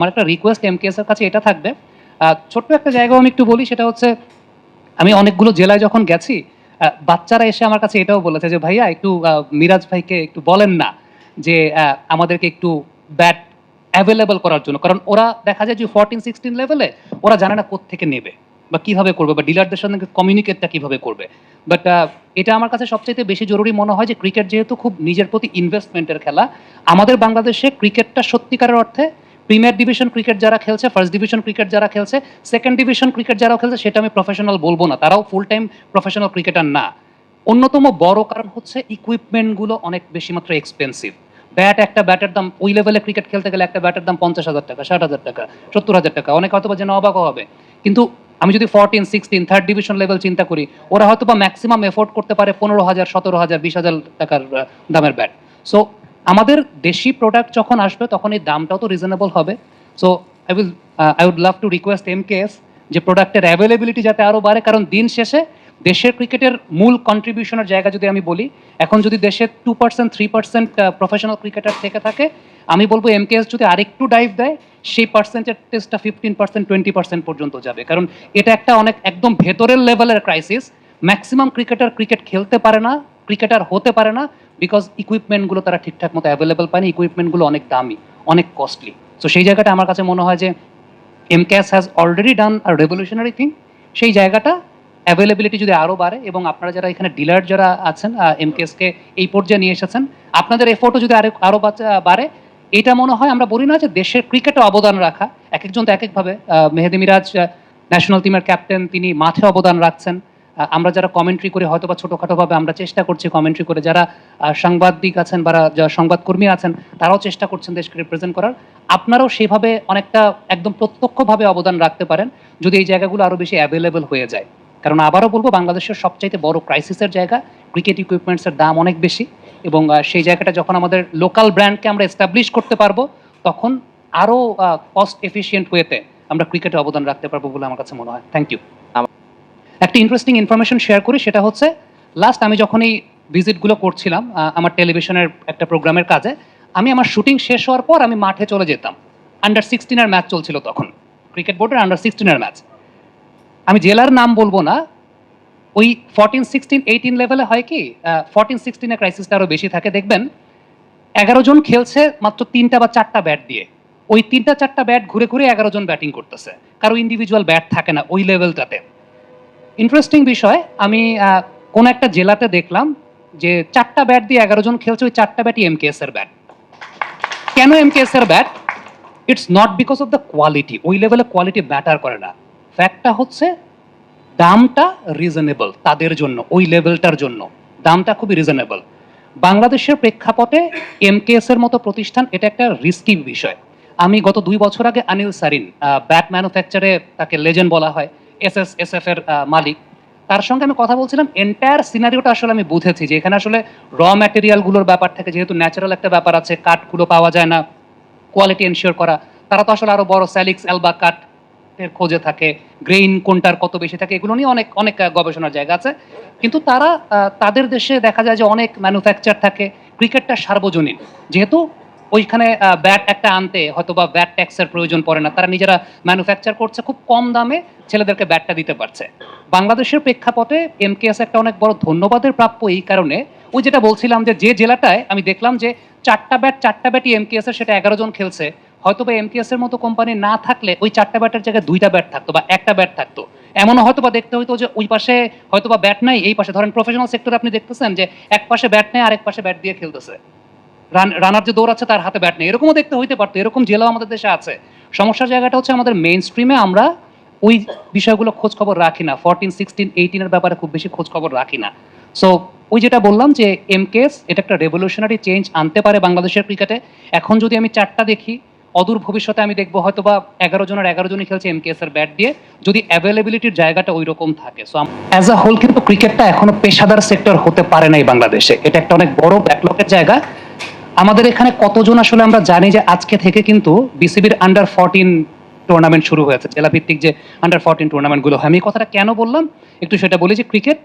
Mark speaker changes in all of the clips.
Speaker 1: আমার একটা request MKS এর কাছে এটা থাকবে, ছোট্ট একটা জায়গাও আমি একটু বলি, সেটা হচ্ছে আমি অনেকগুলো জেলায় যখন গেছি, বাচ্চারা এসে আমার কাছে এটাও বলেছে যে ভাইয়া একটু মিরাজ ভাইকে একটু বলেন না যে আমাদেরকে একটু ব্যাট অ্যাভেলেবল করার জন্য, কারণ ওরা দেখা যায় যে 14-16 লেভেলে ওরা জানে না কোত্থেকে নেবে বা কিভাবে করবে বা ডিলারদের সঙ্গে কমিউনিকেটটা কিভাবে করবে। বাট এটা আমার কাছে সবচেয়ে বেশি জরুরি মনে হয় যে ক্রিকেট যেহেতু খুব নিজের প্রতি ইনভেস্টমেন্টের খেলা, আমাদের বাংলাদেশে ক্রিকেটটা সত্যিকারের অর্থে প্রিমিয়ার ডিভিশন ক্রিকেট যারা খেলছে, ফার্স্ট ডিভিশন ক্রিকেট যারা খেলছে, সেকেন্ড ডিভিশন ক্রিকেট যারাও খেলছে, সেটা আমি প্রফেশনাল বলবো না, তারাও ফুল টাইম প্রফেশনাল ক্রিকেটার না। অন্যতম বড় কারণ হচ্ছে ইকুইপমেন্টগুলো অনেক বেশি মাত্র এক্সপেন্সিভ। একটা ব্যাটের দাম, ওই লেভেলে ক্রিকেট খেলতে গেলে একটা ব্যাটের দাম 50,000 টাকা, 60,000 টাকা, 70,000 টাকা, অনেক হয়তো বা যেন অবাক হবে। কিন্তু আমি যদি 14-16 থার্ড ডিভিশন লেভেল চিন্তা করি, ওরা হয়তো বা ম্যাক্সিমাম এফোর্ড করতে পারে 15,000, 17,000, 20,000 টাকার দামের ব্যাট। সো আমাদের দেশি প্রোডাক্ট যখন আসবে তখন এই দামটাও তো রিজনেবল হবে। So I would love to request MKS যে প্রোডাক্টের অ্যাভেলেবিলিটি যাতে আরও বাড়ে, কারণ দিন শেষে দেশের ক্রিকেটের মূল কন্ট্রিবিউশনের জায়গা যদি আমি বলি, এখন যদি দেশে 2%, 3% প্রফেশনাল ক্রিকেটার থেকে থাকে, আমি বলবো এমকেএস যদি আরেকটু ডাইভ দেয়, সেই পার্সেন্টেজটা 15%, 20% পর্যন্ত যাবে। কারণ এটা একটা অনেক একদম ভেতরের লেভেলের ক্রাইসিস। ম্যাক্সিমাম ক্রিকেটার ক্রিকেট খেলতে পারে না, ক্রিকেটার হতে পারে না, বিকজ ইকুইপমেন্টগুলো তারা ঠিকঠাক মতো অ্যাভেলেবল পায়নি, ইকুইপমেন্টগুলো অনেক দামি, অনেক কস্টলি। সো সেই জায়গাটা আমার কাছে মনে হয় যে MKS has already done a revolutionary thing. সেই জায়গাটা অ্যাভেলেবিলিটি যদি আরও বাড়ে, এবং আপনারা যারা এখানে ডিলার যারা আছেন এমকেএসকে এই পর্যায়ে নিয়ে এসেছেন, আপনাদের এফোর্টও যদি আরও বাড়ে, এটা মনে হয় আমরা বলি না যে দেশের ক্রিকেটে অবদান রাখা, এক একজন তো এক একভাবে। মেহেদি মিরাজ ন্যাশনাল টিমের ক্যাপ্টেন, তিনি মাঠে অবদান রাখছেন। আমরা যারা কমেন্ট্রি করি হয়তো বা ছোটোখাটোভাবে আমরা চেষ্টা করছি কমেন্ট্রি করে, যারা সাংবাদিক আছেন বা যারা সংবাদকর্মী আছেন তারাও চেষ্টা করছেন দেশকে রিপ্রেজেন্ট করার। আপনারাও সেভাবে অনেকটা একদম প্রত্যক্ষভাবে অবদান রাখতে পারেন যদি এই জায়গাগুলো আরও বেশি অ্যাভেলেবল হয়ে যায়। কারণ আবারও বলবো, বাংলাদেশের সবচাইতে বড় ক্রাইসিসের জায়গা, ক্রিকেট ইকুইপমেন্টসের দাম অনেক বেশি, এবং সেই জায়গাটা যখন আমাদের লোকাল ব্র্যান্ডকে আমরা এস্টাবলিশ করতে পারবো, তখন আরও কস্ট এফিসিয়েন্ট ওয়েতে আমরা ক্রিকেটে অবদান রাখতে পারবো বলে আমার কাছে মনে হয়। Thank you. একটা ইন্টারেস্টিং ইনফরমেশন শেয়ার করি, সেটা হচ্ছে লাস্ট আমি যখন এই ভিজিটগুলো করছিলাম আমার টেলিভিশনের একটা প্রোগ্রামের কাজে, আমি আমার শুটিং শেষ হওয়ার পর আমি মাঠে চলে যেতাম। আন্ডার 16 ম্যাচ চলছিল তখন, ক্রিকেট বোর্ডের আন্ডার 16 ম্যাচ। আমি জেলার নাম বলবো না, ওই 14-16-18 লেভেলে হয় কি, 14-16 ক্রাইসিসটা আরও বেশি থাকে। দেখবেন 11 জন খেলছে মাত্র 3টা বা 4টা ব্যাট দিয়ে, ওই 3টা-4টা ব্যাট ঘুরে ঘুরে 11 জন ব্যাটিং করতেছে, কারো ইন্ডিভিজুয়াল ব্যাট থাকে না ওই লেভেলটাতে। ইন্টারেস্টিং বিষয়, আমি কোন একটা জেলাতে দেখলাম যে 4টা ব্যাট দিয়ে 11 জন খেলছে, ওই 4টা ব্যাটই এমকেএস এর ব্যাট। কেন এমকেএস এর bat? It's not because of the quality, ওই লেভেলে কোয়ালিটি ম্যাটার করে না। ফ্যাক্টটা হচ্ছে দামটা রিজনেবল তাদের জন্য, ওই লেভেলটার জন্য দামটা খুবই রিজনেবল। বাংলাদেশের প্রেক্ষাপটে এমকেএস এর মতো প্রতিষ্ঠান, এটা একটা রিস্কি বিষয়। আমি গত 2 বছর আগে অনিল সারিন, ব্যাট ম্যানুফ্যাকচারে তাকে লেজেন্ড বলা হয়, এসএসএফ এর মালিক, তার সঙ্গে আমি কথা বলছিলাম। এন্টায়ার সিনারিওটা আসলে আমি বুঝেছি যে এখানে আসলে র ম্যাটেরিয়ালগুলোর ব্যাপার থাকে, যেহেতু ন্যাচারাল একটা ব্যাপার আছে, কাঠগুলো পাওয়া যায় না, কোয়ালিটি এনশিওর করা, তারা তো আসলে আরো বড় স্যালিক্স অ্যালবা কাঠ এর খোঁজে থাকে, গ্রেইন কোনটার কত বেশি থাকে, এগুলো নিয়ে অনেক অনেক গবেষণার জায়গা আছে। কিন্তু তারা তাদের দেশে দেখা যায় যে অনেক ম্যানুফ্যাকচার থাকে। ক্রিকেটটা সার্বজনীন, যেহেতু ওইখানে ব্যাট একটা আনতে হয়তো বা ব্যাট ট্যাক্সের প্রয়োজন পড়ে না, তারা নিজেরা ম্যানুফ্যাকচার করছে, খুব কম দামে ছেলেদেরকে ব্যাটটা দিতে পারছে। বাংলাদেশের প্রেক্ষাপটে এমকেএস একটা অনেক বড় ধন্যবাদের প্রাপ্য এই কারণে, ওই যেটা বলছিলাম যে যে জেলাটায় আমি দেখলাম যে 4টা ব্যাটই এমকেএস এর, সেটা 11 জন খেলছে, হয়তো বা এমকেএস এর মতো কোম্পানি না থাকলে ওই 4টা ব্যাটের জায়গায় 2টা ব্যাট থাকতো বা একটা ব্যাট থাকতো। এমনও হয়তো বা দেখতে হইতো যে ওই পাশে হয়তো বা ব্যাট নাই, এই পাশে ধরেন প্রফেশনাল সেক্টরে আপনি দেখতেছেন যে এক পাশে ব্যাট নেই, আরেক পাশে ব্যাট দিয়ে খেলতেছে, রানার যে দৌড়াচ্ছে তার হাতে ব্যাট নেই, এরকমও দেখতে হইতে পারতো। এরকম জেলাও আমাদের দেশে আছে। সমস্যার জায়গাটা হচ্ছে আমাদের মেইন স্ট্রিমে আমরা ওই বিষয়গুলো খোঁজ খবর রাখি না, 14-16-18 এর ব্যাপারে খুব বেশি খোঁজ খবর রাখি না। সো ওই যেটা বললাম যে এমকেএস এটা একটা রেভলিউশনারি চেঞ্জ আনতে পারে বাংলাদেশের ক্রিকেটে। এখন যদি আমি 4টা দেখি, অদূর ভবিষ্যতে আমি দেখবো হয়তো বা 11 জনের 11 জনই খেলছে এমকেএস এর ব্যাট দিয়ে, যদি অ্যাভেলেবিলিটির জায়গাটা ওই রকম থাকে। সো অ্যাজ আ হোল কিন্তু ক্রিকেটটা এখনো পেশাদার সেক্টর হতে পারে নাই বাংলাদেশে, এটা একটা অনেক বড় ব্যাকলকের জায়গা। আমাদের এখানে কতজন আসলে আমরা জানি যে আজকে থেকে কিন্তু বিসিবির আন্ডার 14 টুর্নামেন্ট শুরু হয়েছে, জেলাভিত্তিক যে আন্ডার 14 টুর্নামেন্টগুলো হয়। আমি এই কথাটা কেন বললাম একটু সেটা বলি, যে ক্রিকেট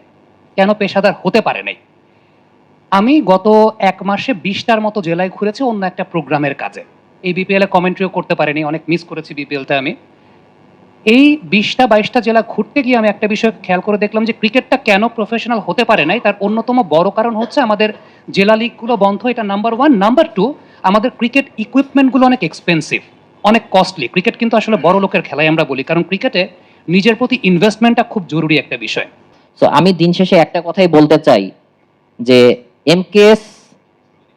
Speaker 1: কেন পেশাদার হতে পারে নাই। আমি গত 1 মাসে 20টার মতো জেলায় ঘুরেছি অন্য একটা প্রোগ্রামের কাজে। এই বিপিএল এ কমেন্ট্রিও করতে পারিনি, অনেক মিস করেছি বিপিএলটা আমি। এই 20টা-22টা জেলা ঘুরতে গিয়ে আমি একটা বিষয় খেয়াল করে দেখলাম যে ক্রিকেটটা কেন প্রফেশনাল হতে পারে নাই, তার অন্যতম বড় কারণ হচ্ছে আমাদের জেলা লিগগুলো বন্ধ, এটা নাম্বার 1। নাম্বার 2, আমাদের ক্রিকেট ইকুইপমেন্টগুলো অনেক এক্সপেন্সিভ, অনেক কস্টলি। ক্রিকেট কিন্তু আসলে বড় লোকের খেলাই আমরা বলি, কারণ ক্রিকেটে নিজের প্রতি ইনভেস্টমেন্টটা খুব জরুরি একটা বিষয়।
Speaker 2: তো আমি দিন শেষে একটা কথাই বলতে চাই যে এমকেএস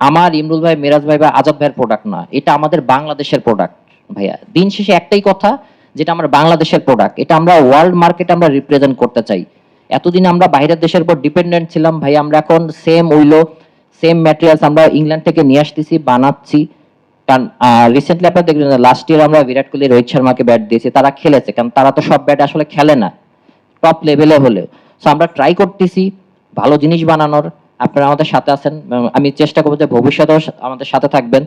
Speaker 2: আমার, ইমরুল ভাই, মিরাজ ভাই বা আজাদ ভাইয়ের প্রোডাক্ট না, এটা আমাদের বাংলাদেশের প্রোডাক্ট ভাইয়া। দিন শেষে একটাই কথা, যেটা আমার বাংলাদেশের প্রোডাক্ট, এটা আমরা ওয়ার্ল্ড মার্কেটে আমরা রিপ্রেজেন্ট করতে চাই। এতদিন আমরা বাইরের দেশের উপর ডিপেন্ডেন্ট ছিলাম ভাই, আমরা এখন সেম উইলো সেম ম্যাটেরিয়ালস আমরা ইংল্যান্ড থেকে নিয়ে আসতেছি, বানাচ্ছি। কারণ রিসেন্টলি আপনারা দেখবেন লাস্ট ইয়ার আমরা বিরাট কোহলি, রোহিত শর্মাকে ব্যাট দিয়েছি, তারা খেলেছে, কারণ তারা তো সব ব্যাট আসলে খেলে না টপ লেভেলে হলেও। সো আমরা ট্রাই করতেছি ভালো জিনিস বানানোর। আপনারা আমাদের সাথে আছেন, আমি চেষ্টা করবো যে ভবিষ্যতেও আমাদের সাথে থাকবেন।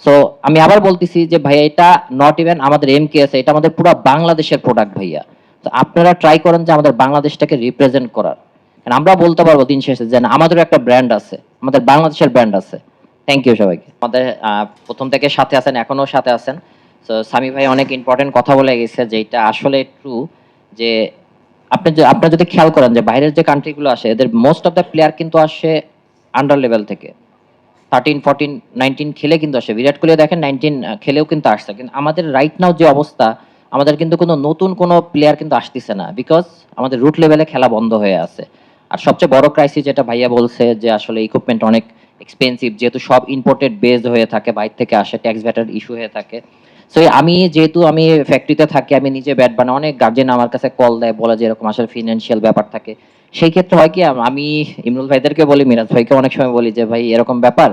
Speaker 2: সো আমি আবার বলতেছি যে ভাইয়া, এটা নট ইভেন আমাদের এমকেএস, এটা আমাদের পুরো বাংলাদেশের প্রোডাক্ট ভাইয়া। তো আপনারা ট্রাই করেন যে আমাদের বাংলাদেশটাকে রিপ্রেজেন্ট করার। কারণ আমরা বলতে পারবো দিন শেষে যে না, আমাদেরও একটা ব্র্যান্ড আছে, আমাদের বাংলাদেশের ব্র্যান্ড আছে। থ্যাংক ইউ সবাইকে। আমাদের প্রথম থেকে সাথে আছেন, এখনো সাথে আছেন। তো সামি ভাই অনেক ইম্পর্টেন্ট কথা বলে গেছে, যেটা আসলে ট্রু। যে আপনারা যদি খেয়াল করেন যে বাইরের যে কান্ট্রিগুলো আসে, এদের মোস্ট অফ দ্য প্লেয়ার কিন্তু আসে আন্ডার লেভেল থেকে, 13, 14, 19 খেলে কিন্তু আসে। বিরাট কোহলি দেখেন 19 খেলেও কিন্তু আসছে। কিন্তু আমাদের রাইট নাও যে অবস্থা, আমাদের কিন্তু কোনো নতুন কোনো প্লেয়ার কিন্তু আসতেছে না, বিকজ আমাদের রুট লেভেলে খেলা বন্ধ হয়ে আছে। আর সবচেয়ে বড় ক্রাইসিস যেটা ভাইয়া বলছে, যে আসলে ইকুইপমেন্ট অনেক এক্সপেন্সিভ, যেহেতু সব ইম্পোর্টেড বেসড হয়ে থাকে, বাইরে থেকে আসে, ট্যাক্স ভ্যাটের ইস্যু হয়ে থাকে। সো আমি যেহেতু আমি ফ্যাক্টরিতে থাকি, আমি নিজে ব্যাট বানাই, অনেক গার্জেন আমার কাছে কল দেয়, বলে যে এরকম আসলে ফিনান্সিয়াল ব্যাপার থাকে। সেই ক্ষেত্রে হয় কি, আমি ইমরুল ভাইদেরকে বলি, মিরাজ ভাইকে অনেক সময় বলি যে ভাই এরকম ব্যাপার।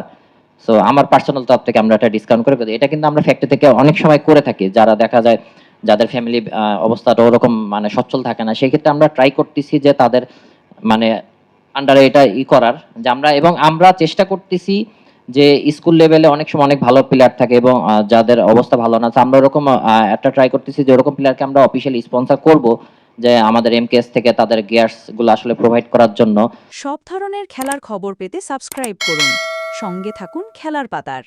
Speaker 2: সো আমার পার্সোনাল তরফ থেকে আমরা একটা ডিসকাউন্ট করে দিই। এটা কিন্তু আমরা ফ্যাক্টরি থেকে অনেক সময় করে থাকি, যারা দেখা যায় যাদের ফ্যামিলি অবস্থাটা ওরকম মানে সচ্ছল থাকে না, সেই ক্ষেত্রে আমরা ট্রাই করতেছি যে তাদের মানে আন্ডারে এটা করার, যে আমরা, এবং আমরা চেষ্টা করতেছি যে স্কুল লেভেলে অনেক সময় অনেক ভালো প্লেয়ার থাকে, এবং যাদের অবস্থা ভালো না, তো আমরা ওরকম একটা ট্রাই করতেছি যে ওরকম প্লেয়ারকে আমরা অফিসিয়ালি স্পন্সর করব, যে আমাদের এমকেএস থেকে তাদের গিয়ার্স গুলো আসলে প্রোভাইড করার জন্য।
Speaker 3: সব ধরনের খেলার খবর পেতে সাবস্ক্রাইব করুন, সঙ্গে থাকুন খেলার পাতার।